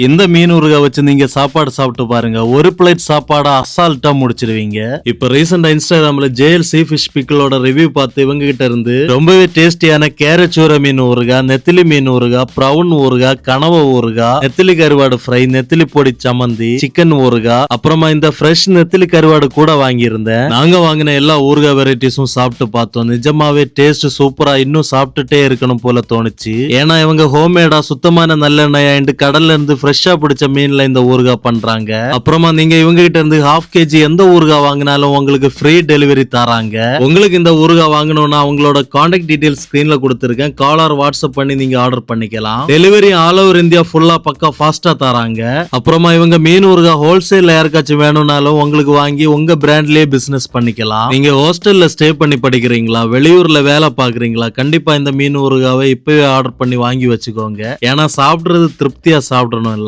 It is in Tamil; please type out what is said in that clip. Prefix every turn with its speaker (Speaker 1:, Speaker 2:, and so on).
Speaker 1: இந்த மீன் ஊறுகாய் வச்சு நீங்க சாப்பாடு சாப்பிட்டு பாருங்க, ஒரு பிளேட் சாப்பாடை அசால்ட்டா முடிச்சிருவீங்க. இப்ப ரீசெண்டா இன்ஸ்டாகிராம்ல ஜேஎல்சி ஃபிஷ் பிக்கிளோட ரிவ்யூ பார்த்து இவங்க கிட்ட இருந்து ரொம்பவே டேஸ்டியான கேரட் சூர மீன் ஊறுகாய், நெத்திலி மீன் ஊறுகாய், பிரவுன் ஊறுகாய், கனவ ஊறுகாய், நெத்திலி கருவாடு ஃப்ரை, நெத்திலி பொடி சம்மந்தி, சிக்கன் ஊறுகாய், அப்புறமா இந்த ஃப்ரெஷ் நெத்திலி கருவாடு கூட வாங்கியிருந்தேன். நாங்க வாங்கின எல்லா ஊறுகாய் வெரைட்டிஸும் சாப்பிட்டு பார்த்தோம். நிஜமாவே டேஸ்ட் சூப்பரா, இன்னும் சாப்பிட்டுட்டே இருக்கணும் போல தோணுச்சு. ஏன்னா இவங்க ஹோம்மேடா சுத்தமான நல்லெண்ணெய் கடல்ல இருந்து ஃப்ரெஷ்ஷா பிடிச்ச மீன்ல இந்த ஊறுகாய் பண்றாங்க. அப்புறமா நீங்க இவங்க கிட்ட இருந்து 1/2 kg எந்த ஊறுகாய் வாங்கினாலும் உங்களுக்கு ஃப்ரீ டெலிவரி தராங்க. உங்களுக்கு இந்த ஊறுகாய் வாங்கணும்னா அவங்களோட கான்டாக்ட் டீடைல்ஸ் ஸ்கிரீன்ல கொடுத்திருக்கேன். கால் ஆர் வாட்ஸ்அப் பண்ணி நீங்க ஆர்டர் பண்ணிக்கலாம். டெலிவரி ஆல் ஓவர் இந்தியா ஃபுல்லா பக்கா ஃபாஸ்டா தராங்க. அப்புறமா இவங்க மீன் ஊறுகாய் ஹோல்சேல்ல யாருக்காச்சும் வேணும்னாலும் உங்களுக்கு வாங்கி உங்க பிராண்ட்லயே பிசினஸ் பண்ணிக்கலாம். நீங்க ஹாஸ்டல்ல ஸ்டே பண்ணி படிக்கிறீங்களா, வெளியூர்ல வேலை பாக்குறீங்களா, கண்டிப்பா இந்த மீன் ஊறுகாவை இப்பவே ஆர்டர் பண்ணி வாங்கி வச்சுக்கோங்க. ஏன்னா சாப்பிடுறது திருப்தியா சாப்பிடணும்.